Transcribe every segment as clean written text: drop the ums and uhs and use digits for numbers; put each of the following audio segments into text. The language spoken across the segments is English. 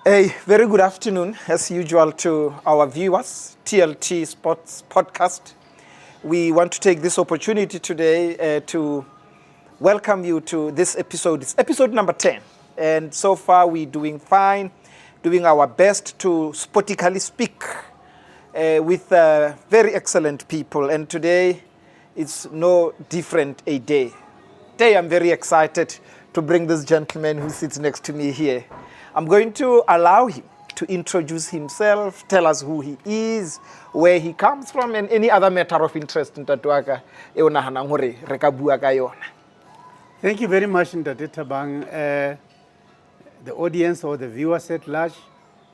A very good afternoon, as usual, to our viewers, TLT Sports Podcast. We want to take this opportunity today to welcome you to this episode. It's episode number 10. And so far, we're doing fine, doing our best to sportically speak with very excellent people. And today, it's no different a day. Today, I'm very excited to bring this gentleman who sits next to me here. I'm going to allow him to introduce himself, tell us who he is, where he comes from, and any other matter of interest. Thank you very much, Ntate Tabang. The audience or the viewers at large.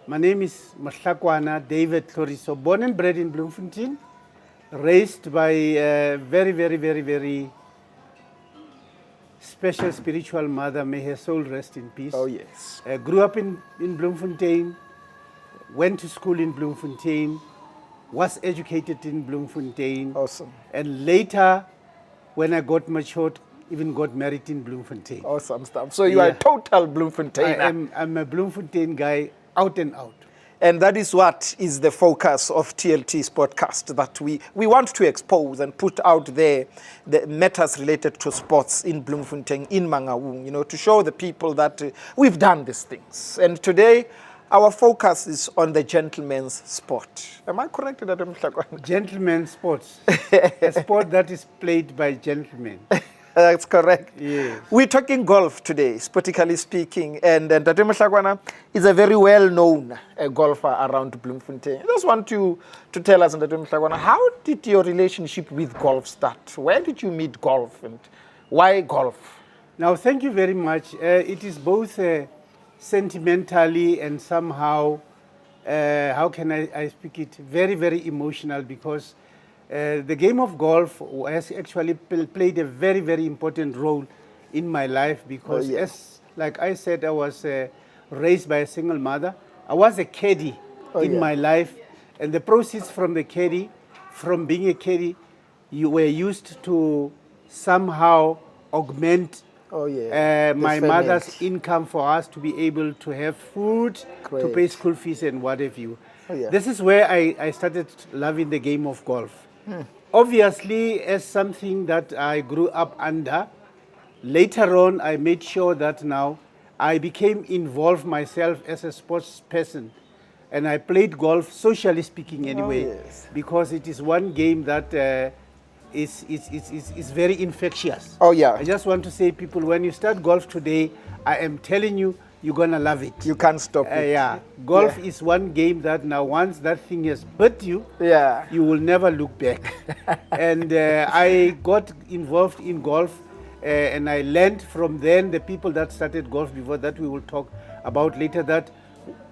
My name is Mohlakoana, David Tloriso, born and bred in Bloemfontein, raised by a very special spiritual mother, may her soul rest in peace. Oh, yes. Grew up in Bloemfontein, went to school in Bloemfontein, was educated in Bloemfontein. Awesome. And later, when I got matured, even got married in Bloemfontein. Awesome stuff. So you are a total Bloemfonteiner. I'm a Bloemfontein guy, out and out. And that is what is the focus of TLT's podcast, that we want to expose and put out there the matters related to sports in Bloemfontein, in Mangaung, to show the people that we've done these things. And today, our focus is on the gentleman's sport. Am I correct, Dr. Mohlakoana? Gentleman's sports. A sport that is played by gentlemen. That's correct. Yes. We're talking golf today, sportically speaking, and Ntate Mohlakoana is a very well-known golfer around Bloemfontein. I just want you to tell us, Ntate Mohlakoana, how did your relationship with golf start? Where did you meet golf, and why golf? Now, thank you very much. It is both sentimentally and somehow, how can I speak it, very emotional, because the game of golf has actually played a very important role in my life, because like I said, I was raised by a single mother. I was a caddy in my life, and the proceeds from the caddy, from being a caddy, you were used to somehow augment my mother's income for us to be able to have food, to pay school fees and what have you. This is where I started loving the game of golf. Obviously, as something that I grew up under, later on I made sure that now I became involved myself as a sports person. And I played golf, socially speaking anyway, because it is one game that is very infectious. I just want to say, people, when you start golf today, I am telling you, you're going to love it. You can't stop it. Golf is one game that now once that thing has bit you, you will never look back. And I got involved in golf and I learned from then the people that started golf before that we will talk about later, that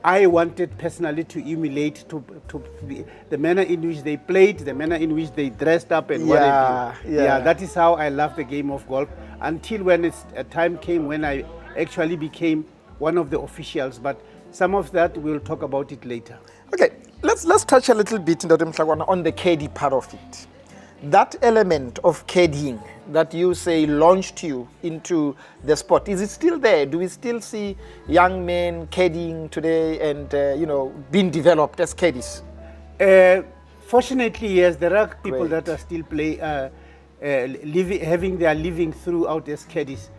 I wanted personally to emulate to the manner in which they played, the manner in which they dressed up and what have you. That is how I love the game of golf, until when a time came when I actually became one of the officials, but some of that we'll talk about it later. Okay, let's touch a little bit on the caddy part of it. That element of caddying that you say launched you into the sport, is it still there? Do we still see young men caddying today and being developed as caddies? Fortunately, yes, there are people that are still having their living throughout as caddies.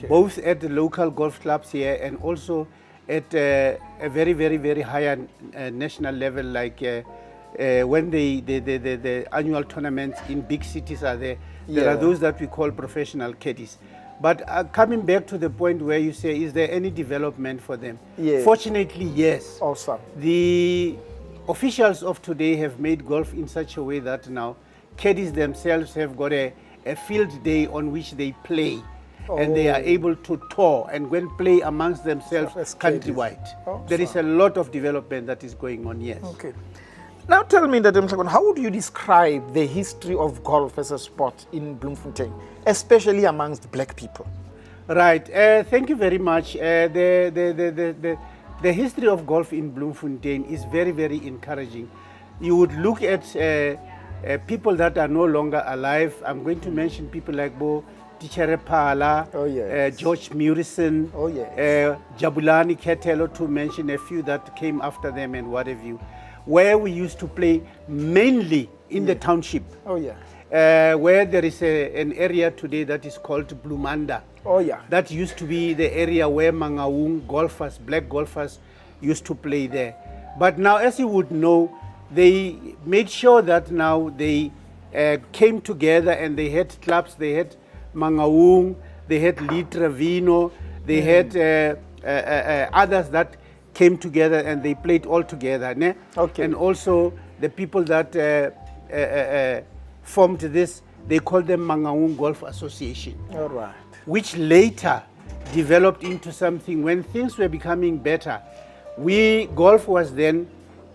Both at the local golf clubs here and also at a very higher national level, like when the annual tournaments in big cities are there. There are those that we call professional caddies. But coming back to the point where you say, is there any development for them? Fortunately, yes. Awesome. The officials of today have made golf in such a way that now caddies themselves have got a field day on which they play. And they are able to tour and go and play amongst themselves countrywide. There is a lot of development that is going on, yes. Okay. Now tell me, how would you describe the history of golf as a sport in Bloemfontein, especially amongst black people? Right. Thank you very much. The history of golf in Bloemfontein is very encouraging. You would look at people that are no longer alive. I'm going to mention people like Tichere Phala, Oh, yes. George Murison, Oh, yes. Jabulani Ketelo, to mention a few that came after them and what have you, where we used to play mainly in the township. Oh, yeah. Where there is an area today that is called Blumanda. Oh, yeah. That used to be the area where Mangaung golfers, black golfers, used to play there. But now, as you would know, they made sure that now they came together and they had clubs. They had Mangaung, they had Lee Trevino, they had others that came together and they played all together. Ne? Okay. And also the people that formed this, they called them Mangaung Golf Association. All right. Which later developed into something when things were becoming better. Golf was then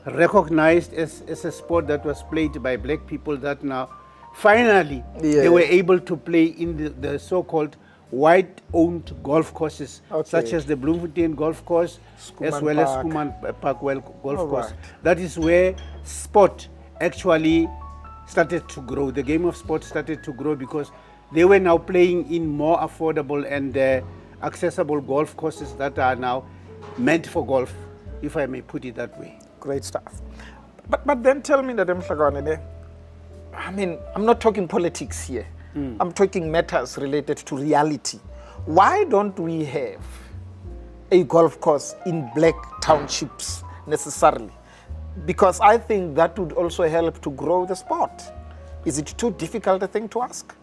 recognized as a sport that was played by black people that now finally they were able to play in the so-called white-owned golf courses, such as the Bloemfontein Golf Course, as well as Schoeman Park Golf Course. Right. That is where sport actually started to grow. The game of sport started to grow because they were now playing in more affordable and accessible golf courses that are now meant for golf, if I may put it that way. Great stuff. But then tell me that Mohlakoana, I mean, I'm not talking politics here. I'm talking matters related to reality. Why don't we have a golf course in black townships necessarily? Because I think that would also help to grow the sport. Is it too difficult a thing to ask?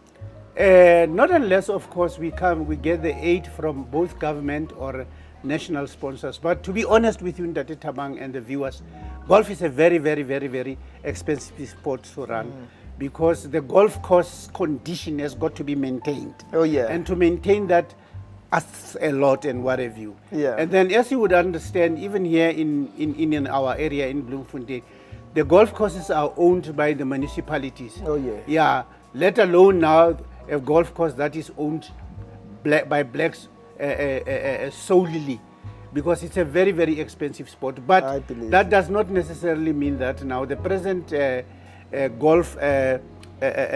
Not unless, of course, we get the aid from both government or national sponsors. But to be honest with you, Ntate Tabang and the viewers, golf is a very, very, very, very expensive sport to run because the golf course condition has got to be maintained. Oh, yeah. And to maintain that asks a lot and what have you. Yeah. And then, as you would understand, even here in our area in Bloemfontein, the golf courses are owned by the municipalities. Oh, yeah. Yeah, let alone now a golf course that is owned by blacks solely, because it's a very, very expensive sport. But that does not necessarily mean that now the present golf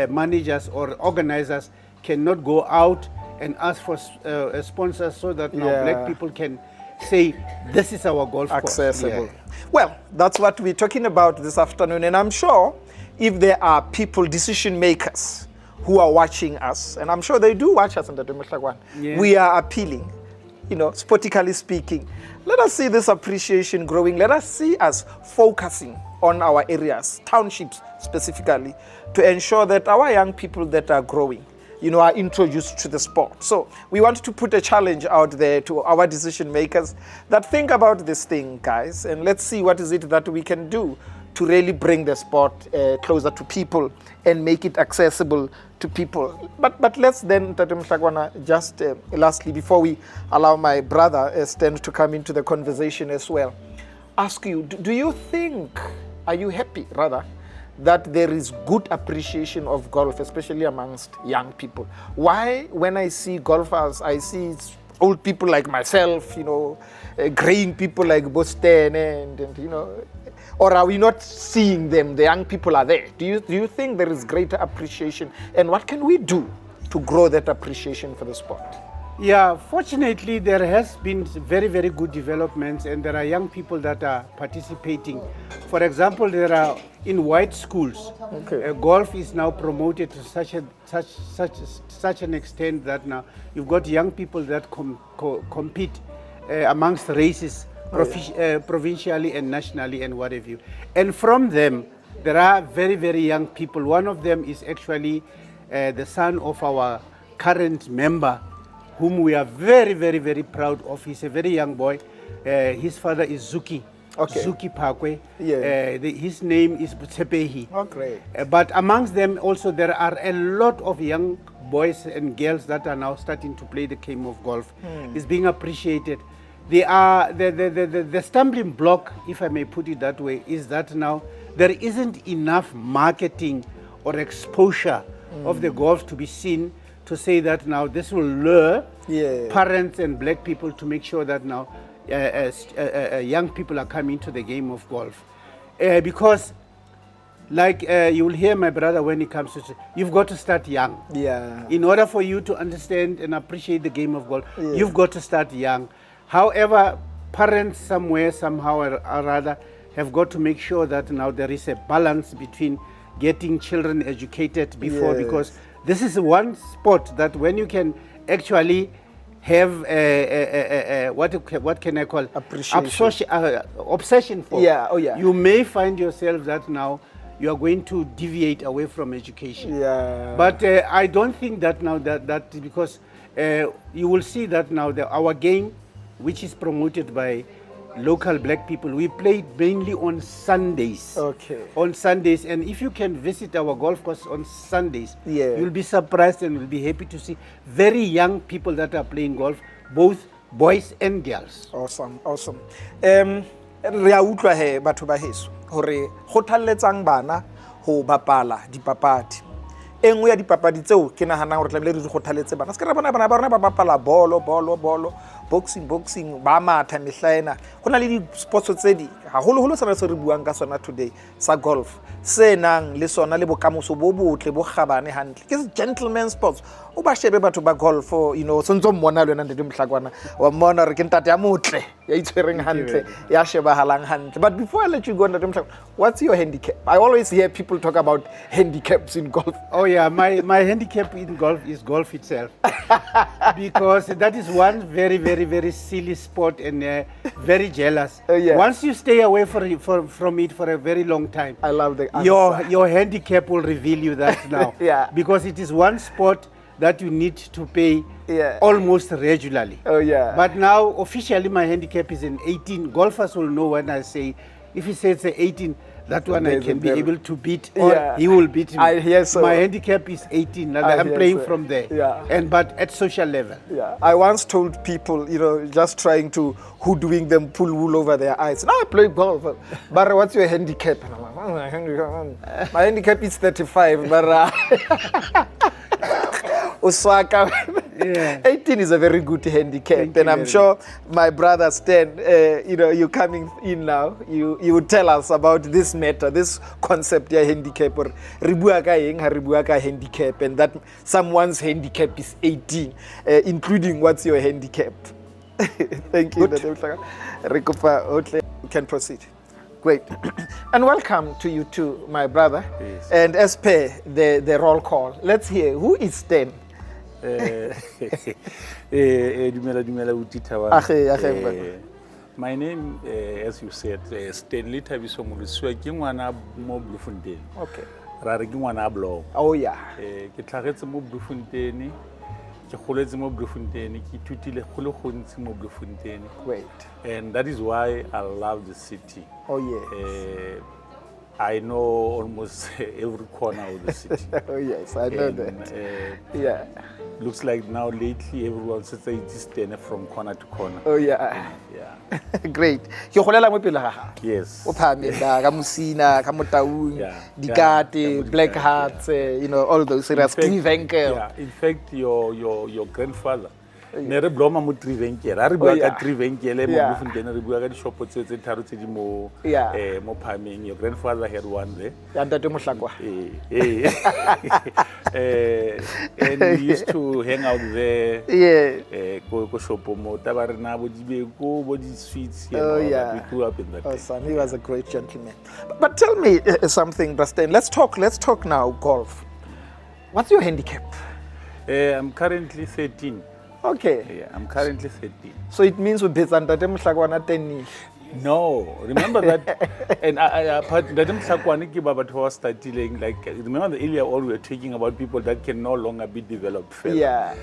managers or organizers cannot go out and ask for sponsors so that now black people can say, this is our golf course. Accessible. Yeah. Well, that's what we're talking about this afternoon. And I'm sure if there are people, decision makers, who are watching us, and I'm sure they do watch us, Ntate Mohlakoana, we are appealing, sportically speaking. Let us see this appreciation growing. Let us see us focusing on our areas, townships specifically, to ensure that our young people that are growing, are introduced to the sport. So we want to put a challenge out there to our decision makers that think about this thing, guys, and let's see what is it that we can do to really bring the sport closer to people and make it accessible to people. But let's then, Ntate Mohlakoana, just lastly, before we allow my brother Stan to come into the conversation as well, ask you, do you think, are you happy rather, that there is good appreciation of golf, especially amongst young people? Why, when I see golfers, I see old people like myself, graying people like Boston, and or are we not seeing them? The young people are there. Do you think there is greater appreciation? And what can we do to grow that appreciation for the sport? Yeah, fortunately, there has been very, very good developments, and there are young people that are participating. For example, there are in white schools. Golf is now promoted to such an extent that now you've got young people that compete amongst races, provincially and nationally and what have you. And from them, there are very, very young people. One of them is actually the son of our current member, whom we are very, very, very proud of. He's a very young boy. His father is Zuki. Zuki Pakwe. His name is Butsepehi. But amongst them also there are a lot of young boys and girls that are now starting to play the game of golf. It's being appreciated. They are the stumbling block, if I may put it that way, is that now there isn't enough marketing or exposure of the golf to be seen to say that now this will lure parents and black people to make sure that now young people are coming to the game of golf. Because Like you will hear my brother when he comes to say, you've got to start young. Yeah. In order for you to understand and appreciate the game of golf, Yes. you've got to start young. However, parents somewhere, somehow or other, have got to make sure that now there is a balance between getting children educated before, Yes. because this is one sport that when you can actually have what can I call Appreciation. obsession for. Yeah, oh yeah. You may find yourself that now you are going to deviate away from education. Yeah. But I don't think that now that because you will see that now our game, which is promoted by local black people, we play mainly on Sundays. Okay. On Sundays, and if you can visit our golf course on Sundays, Yeah. you'll be surprised and you'll be happy to see very young people that are playing golf, both boys and girls. Awesome, awesome. Re a utlwa he batho ba heso hore kgothalletsang bana ho bapala dipapadi. E nngwe ya dipapadi tseo ke nahanang hore tlamehile re di kgothalletse bana. Se ke re bona bana ba rona ba bapala bolo, boxing, ba matha mehlaena. Ho na le di-sports tse di haholoholo sena se re buang ka sona today sa golf. Se nang le sona le bokamoso bo botle bo kgabane hantle. Ke gentleman sports. O ba shebe batho ba golf, you know, sontso mmona le Ntate Mohlakoana. Wa mmona re ke ntate ya motle, ya itshwereng hantle, ya shebahalang hantle. But before I let you go, Ntate Mohlakoana, what's your handicap? I always hear people talk about handicaps in golf. Oh yeah, my handicap in golf is golf itself. Because that is one very silly sport and very jealous. Yeah. Once you stay away from it for a very long time, I love the answer. your handicap will reveal you that now. Yeah. Because it is one sport that you need to pay almost regularly. Oh yeah. But now officially my handicap is an 18. Golfers will know when I say, if he says 18, that one I can be able to beat, or he will beat me. I hear so. My handicap is 18, and I'm playing from there. Yeah. But at social level. Yeah. I once told people, you know, just trying to hoodwink them, pull wool over their eyes. Now I play golf, but what's your handicap? And I'm like, oh, my handicap is 35, but Osaka. Yeah. 18 is a very good handicap, and I'm sure my brother Stan, you know, you coming in now, you would tell us about this matter, this concept, yeah, handicap, or ribuaka handicap, and that someone's handicap is 18, including what's your handicap. Thank you. You can proceed. Great. And welcome to you too, my brother. Yes. And as per the roll call, let's hear, who is Stan? Dumela utita wa. My name, as you said, Stanley Tabiso Molosioa ke ngwana mo Bloemfontein. Okay. Ra re ke ngwana Blom. Oh yeah. Ke tlhagetse mo Bloemfontein, ke goletse mo Bloemfontein, ke ithutile go le gontsi mo Bloemfontein. Great. And that is why I love the city. Oh yes. I know almost every corner of the city. Oh yes, I know that. Yeah. Looks like now lately everyone says it's standing from corner to corner. Oh yeah. Yeah. Great. Ke golela mo pele ga gago. Yes. O phamela ka Musina, ka Motaung, Dikate, Black Hearts, you know, all those areas. Yeah. In fact, your grandfather. Ne re bloma mo Trivenkele. A re bua ka Trivenkele mo Bloemfontein, re bua ka dishopo tse tharo tse di mo mo Phameng. Your grandfather had one there. Ya Ntate Mohlakoana. And we used to hang out there. Yeah. Go shopo mo tabarena bo dibeko bo di sweets. Oh yeah. We grew up in that. Awesome. He was a great gentleman. But tell me something, Brastain. Let's talk now golf. What's your handicap? I'm currently 13. Okay. Yeah, I'm currently 13. So it means we bet Ntate Mohlakoana 10. No, remember that. And Ntate Mohlakoana ke ba batho ba starting like remember the earlier on we were talking about people that can no longer be developed further. Yeah.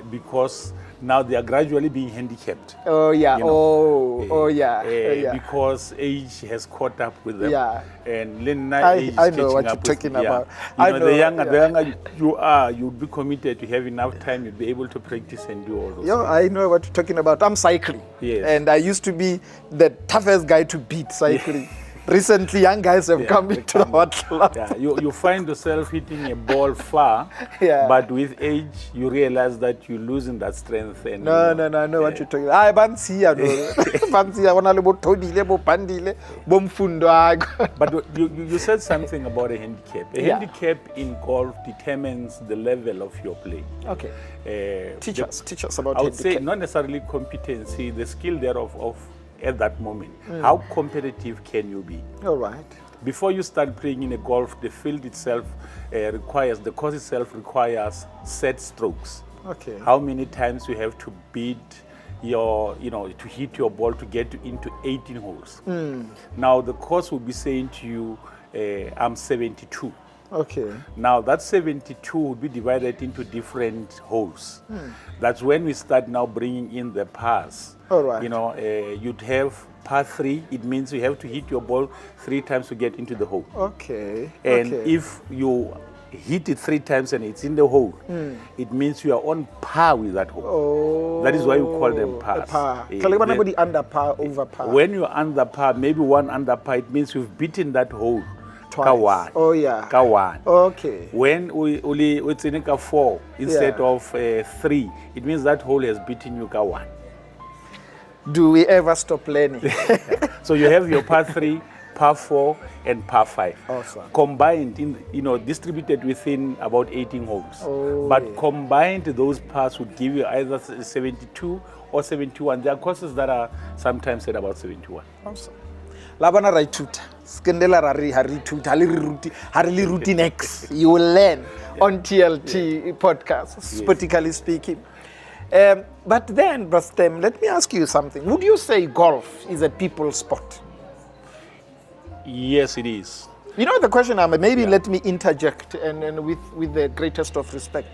Because now they are gradually being handicapped. Oh yeah. You know? Oh yeah. Yeah. Because age has caught up with them. Yeah. And Lena age is I know what catching you're up talking with, about. You know, the younger you are, you'll be committed to have enough time, you'll be able to practice and do all those things. I know what you're talking about. I'm cycling. Yes. And I used to be the toughest guy to beat cycling. Recently, young guys have come into the hot club. Yeah, you find yourself hitting a ball far, Yeah. but with age, you realize that you're losing that strength. And No, I know what you're talking about. I bansiya no. Bansiya bona le bo thobile bo pandile bo mfundo akho. But you said something about a handicap. A handicap in golf determines the level of your play. Okay. Teach us about I would handicap. say not necessarily competency, the skill thereof of at that moment. How competitive can you be? All right. Before you start playing in a golf, the field itself the course itself requires set strokes. Okay. How many times you have to beat to hit your ball to get into 18 holes. Now the course will be saying to you, I'm 72. Okay. Now that 72 will be divided into different holes. That's when we start now bringing in the pars. All right. You'd have par 3. It means you have to hit your ball 3 times to get into the hole. Okay. And okay. if you hit it 3 times and it's in the hole, it means you are on par with that hole. Oh. That is why you call them pars. Par. The under par, over par. When you're under par, maybe 1 under par, it means you've beaten that hole. Twice. Oh yeah. Kawan. Okay. When it's in a 4 instead of 3, it means that hole has beaten you Kawan. Do we ever stop learning? So you have your par 3, par 4, and par 5. Awesome. Combined, distributed within about 18 holes. Oh, but combined, those pars would give you either 72 or 71. There are courses that are sometimes at about 71. Awesome. Labana raituta. Skendela ruti next. You will learn on TLT podcast, sportically speaking. But then, Brastem, let me ask you something. Would you say golf is a people's sport? Yes, it is. The question, maybe let me interject and with the greatest of respect.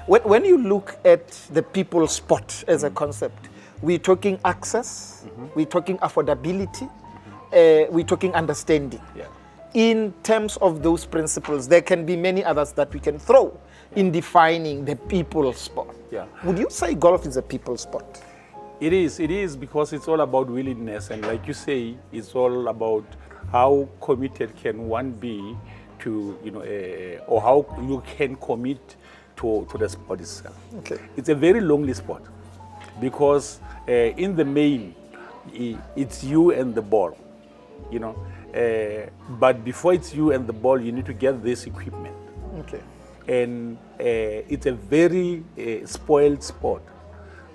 When you look at the people's sport as a concept, we're talking access, we're talking affordability, we're talking understanding. Yeah. In terms of those principles, there can be many others that we can throw in defining the people's sport. Yeah. Would you say golf is a people's sport? It is because it's all about willingness, and like you say, it's all about how committed can one be to, or how you can commit to the sport itself. Okay. It's a very lonely sport because in the main, it's you and the ball, but before it's you and the ball, you need to get this equipment. Okay. And it's a very spoiled sport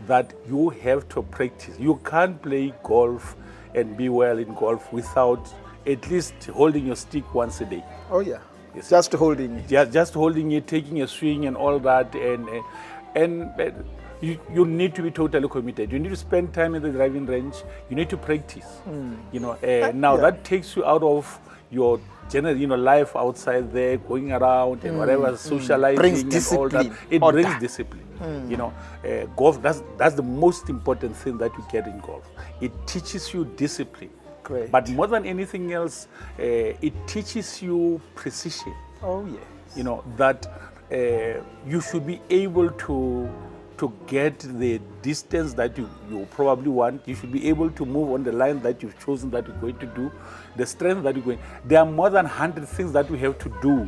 that you have to practice. You can't play golf and be well in golf without at least holding your stick once a day. Oh yeah, Yes. just holding it. Yeah, just holding it, taking a swing and all that, and you need to be totally committed. You need to spend time in the driving range. You need to practice. Now that takes you out of your general, life outside there, going around and whatever, socializing Brings and discipline. all that. It Order. brings discipline. Golf, that's the most important thing that you get in golf. It teaches you discipline. Great. But more than anything else, it teaches you precision. Oh yes. That you should be able to get the distance that you probably want. You should be able to move on the line that you've chosen that you're going to do, the strength that you're going. There are more than 100 things that we have to do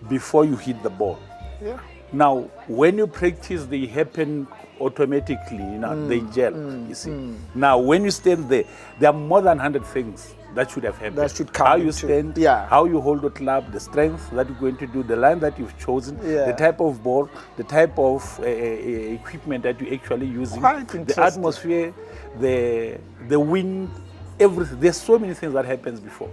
before you hit the ball. Yeah. Now, when you practice, they happen automatically, they gel, you see. Now, when you stand there are more than 100 things that should have happened. That should come how you into- stand, yeah. how you hold the club, the strength that you're going to do, the line that you've chosen, Yeah. the type of ball, the type of equipment that you're actually using, Quite the interesting. atmosphere, the wind, everything. There's so many things that happens before.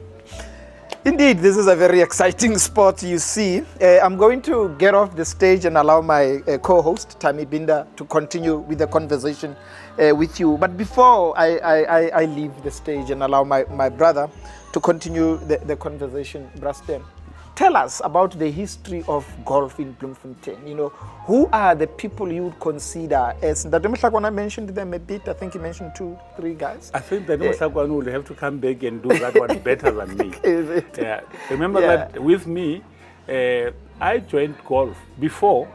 Indeed, this is a very exciting sport, you see. I'm going to get off the stage and allow my co-host, Tammy Binder, to continue with the conversation with you. But before I leave the stage and allow my brother to continue the conversation, Brastem, tell us about the history of golf in Bloemfontein. Who are the people you would consider as... Ntate Mohlakoana mentioned them a bit. I think he mentioned 2-3 guys. I think that Mohlakoana will have to come back and do that one better than me. Is it? Yeah. Remember Yeah. that with me, I joined golf before.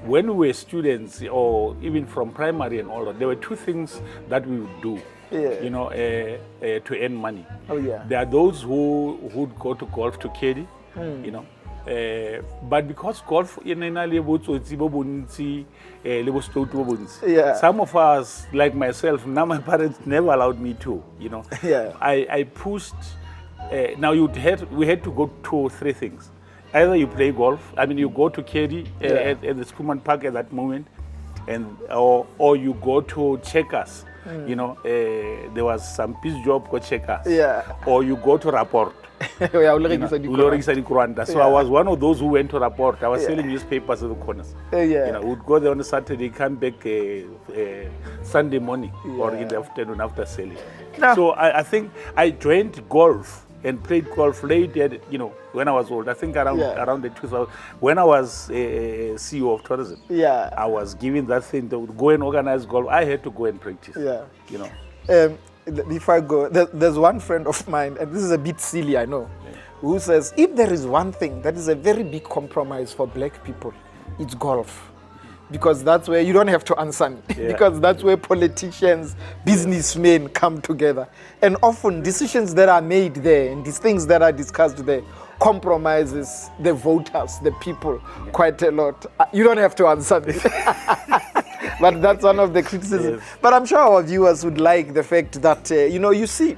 When we were students, or even from primary and all that, there were 2 things that we would do. you know, to earn money. Oh, yeah. There are those who'd go to golf to caddy, you know. But because golf some of us, like myself, now my parents never allowed me to, you know. Yeah. I pushed. Now we had to go 2 or 3 things. Either you play golf, I mean you go to caddy at the Schoolman Park at that moment, and or you go to checkers. You know, there was some piece job called checkers. Yeah. Or you go to rapport. So I was one of those who went to rapport. I was selling newspapers at the corners. You know, would go there on a Saturday, come back Sunday morning or in the afternoon after selling. No. So I think I joined golf and played golf late, you know, when I was old. I think around the 2000, when I was CEO of tourism. Yeah. I was given that thing to go and organize golf. I had to go and practice. Yeah. You know. Before I go, there's one friend of mine, and this is a bit silly, I know, who says if there is one thing that is a very big compromise for black people, it's golf. Because that's where you don't have to answer me. Because that's where politicians, businessmen come together. And often decisions that are made there and these things that are discussed there compromises the voters, the people, quite a lot. You don't have to answer me. But that's one of the criticisms. Yes. But I'm sure our viewers would like the fact that, you know, you see,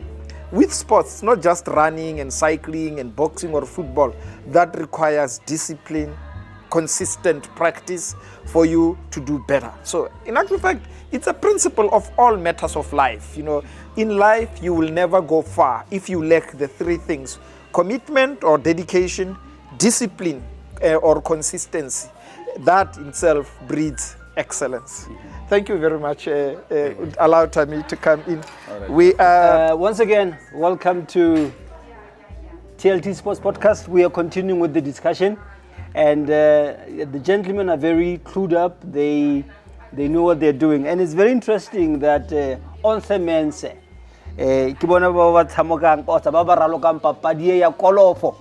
with sports, not just running and cycling and boxing or football, that requires discipline, consistent practice for you to do better. So in actual fact, it's a principle of all matters of life. You know, in life, you will never go far if you lack the 3 things: commitment or dedication, discipline or consistency. That itself breeds excellence. Thank you very much. Allow me to come in. Right. We once again, welcome to TLT Sports Podcast. We are continuing with the discussion, and the gentlemen are very clued up. They know what they're doing, and it's very interesting that on the men's ke bona ba tsamokang kotsa ba ba ralokang papadi ya kolofo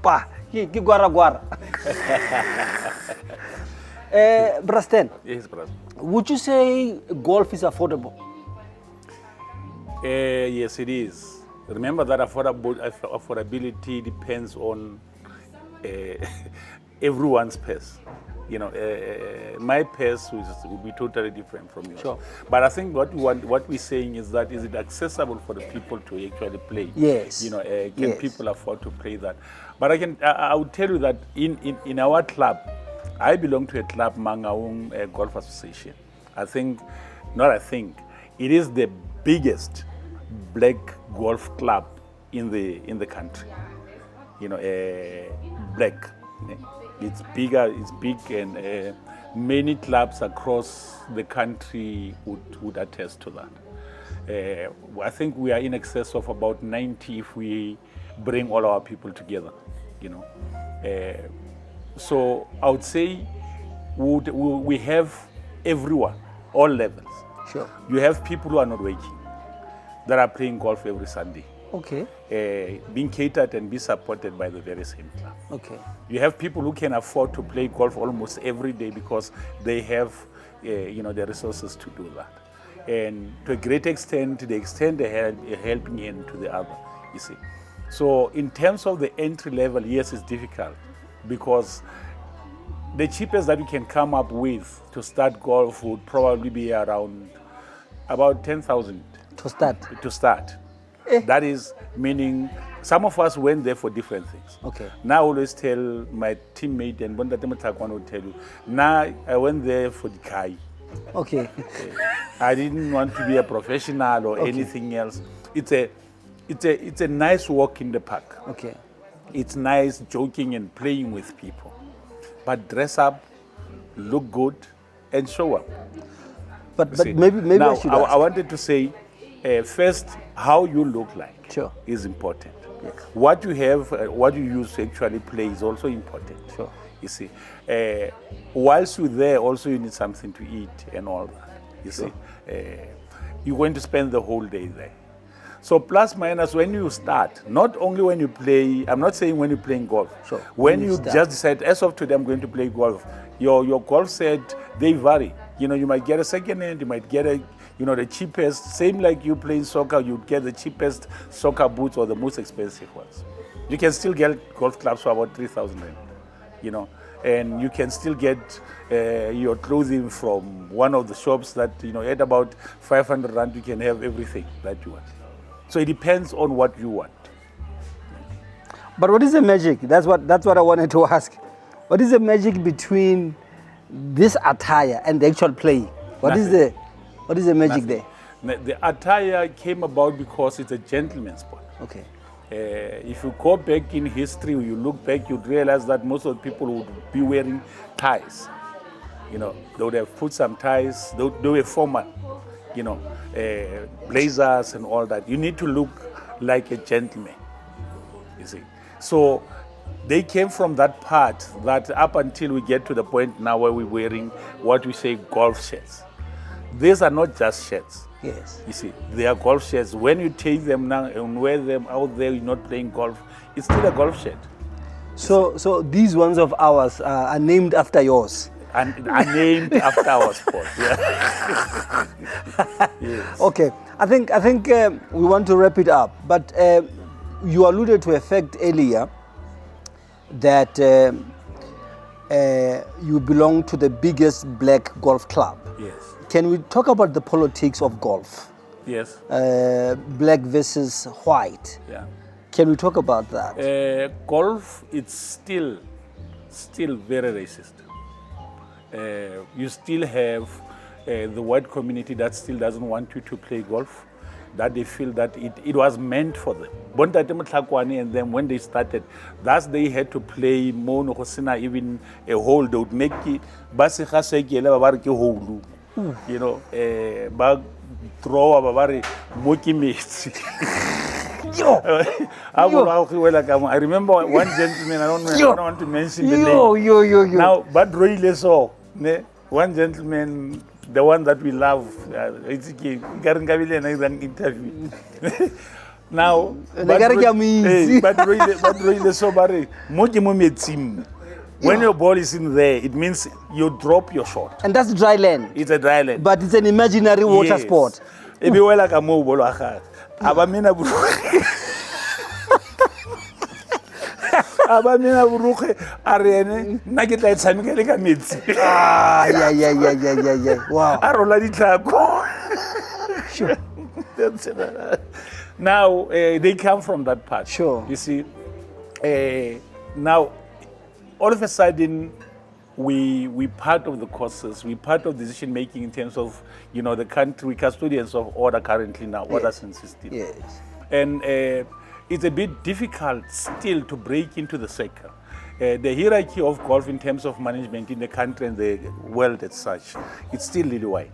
pa ke gwara Brasten. Yes, brother. Would you say golf is affordable? Yes, it is. Remember that affordability depends on everyone's pace. You know, my pace will be totally different from yours. Sure. But I think what we're saying is that is it accessible for the people to actually play? Yes. You know, can people afford to play that? But I would tell you that in our club, I belong to a club, Mangaung Golf Association. It is the biggest black golf club in the country. You know, black. It's bigger. It's big, and many clubs across the country would attest to that. I think we are in excess of about 90 if we bring all our people together. You know. So I would say we have everyone, all levels. Sure. You have people who are not working, that are playing golf every Sunday. Okay. Being catered and be supported by the very same club. Okay. You have people who can afford to play golf almost every day because they have, the resources to do that. And to a great extent, they extend a helping hand to the other, you see. So in terms of the entry level, yes, it's difficult because the cheapest that we can come up with to start golf would probably be around about 10,000 to start. That is meaning some of us went there for different things. Okay. Now I always tell my teammate, and Ntate Mohlakoana will tell you, now I went there for the Kai. Okay. I didn't want to be a professional or anything else. It's a nice walk in the park. Okay. It's nice joking and playing with people. But dress up, look good, and show up. But maybe now, I should I wanted to say, first, how you look like is important. Yes. What you have, what you use to actually play is also important. Sure. You see, whilst you're there, also you need something to eat and all that. You see, you're going to spend the whole day there. So plus minus when you start, not only when you play, I'm not saying when you're playing golf. Sure. When you just decide, as of today, I'm going to play golf, your golf set, they vary. You know, you might get a second hand, you might get the cheapest, same like you playing soccer, you'd get the cheapest soccer boots or the most expensive ones. You can still get golf clubs for about 3,000 rand, and you can still get your clothing from one of the shops that, at about 500 rand, you can have everything that you want. So it depends on what you want. But what is the magic? That's what I wanted to ask. What is the magic between this attire and the actual playing? What is the magic there? The attire came about because it's a gentleman's sport. Okay. If you go back in history, you look back, you'd realize that most of the people would be wearing ties. They would have put some ties, they were formal, blazers and all that. You need to look like a gentleman, you see. So they came from that part that up until we get to the point now where we're wearing what we say golf shirts. These are not just shirts. Yes. You see, they are golf shirts. When you take them now and wear them out there, you're not playing golf, it's still a golf shirt. So these ones of ours are named after yours? And are named after our sport. Yeah. Yes. Okay. I think we want to wrap it up. But you alluded to a fact earlier that you belong to the biggest black golf club. Yes. Can we talk about the politics of golf? Yes. Black versus white. Yeah. Can we talk about that? Golf, it's still very racist. You still have the white community that still doesn't want you to play golf, that they feel that it was meant for them. Ntate Mohlakoana and them, when they started, thus they had to play mono hosina even a hole. They would make it hole. Bag throw a moki mates. I remember one gentleman, I don't want to mention the name. Now, but really so, one gentleman, the one that we love, it's interview. Now, but really so, when your ball is in there, it means you drop your shot. And that's dry land. It's a dry land. But it's an imaginary water sport. If you like a mobile, Abamina Buruche, Ariane, Nugget lights, and Gallica meats. Yeah. Wow. Sure. Now, they come from that part. Sure. You see, now, all of a sudden, we part of the courses, we part of decision making in terms of, the country, we custodians of order currently now, orders and systems. Yes. And it's a bit difficult still to break into the sector. The hierarchy of golf in terms of management in the country and the world as such, it's still really wide.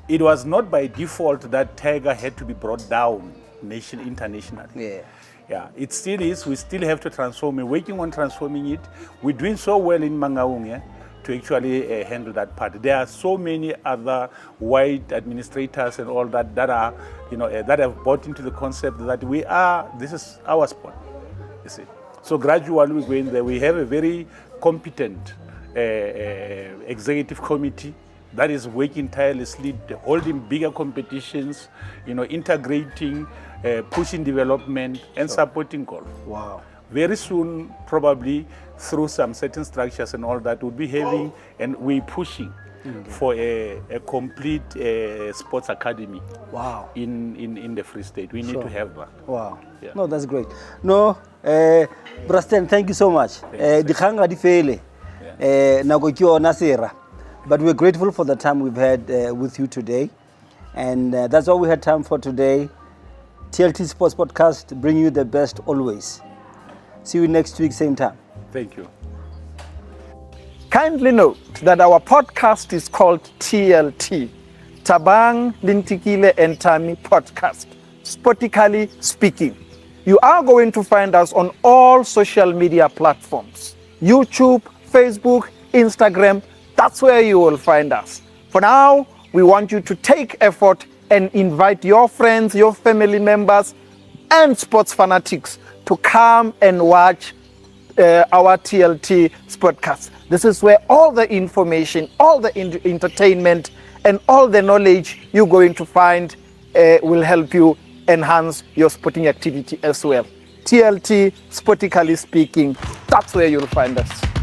It was not by default that Tiger had to be brought down internationally. Yeah, it still is. We still have to transform it. Working on transforming it. We're doing so well in Mangaung to actually handle that part. There are so many other white administrators and all that are, that have bought into the concept that this is our sport, you see. So gradually we go in there. We have a very competent executive committee that is working tirelessly, holding bigger competitions, integrating, pushing development and supporting golf. Wow. Very soon, probably through some certain structures and all that, we'll be having and we're pushing for a complete sports academy. Wow. In the Free State. We need to have that. Wow. Yeah. No, that's great. No, Brasten, thank you so much. But we're grateful for the time we've had with you today. And that's all we had time for today. TLT Sports Podcast, bring you the best always. See you next week, same time. Thank you. Kindly note that our podcast is called TLT, Tabang Lintikile and Tami Podcast, sportically speaking. You are going to find us on all social media platforms, YouTube, Facebook, Instagram. That's where you will find us. For now, we want you to take effort and invite your friends, your family members, and sports fanatics to come and watch our TLT Sportcast. This is where all the information, all the entertainment, and all the knowledge you're going to find will help you enhance your sporting activity as well. TLT, sportically speaking, that's where you'll find us.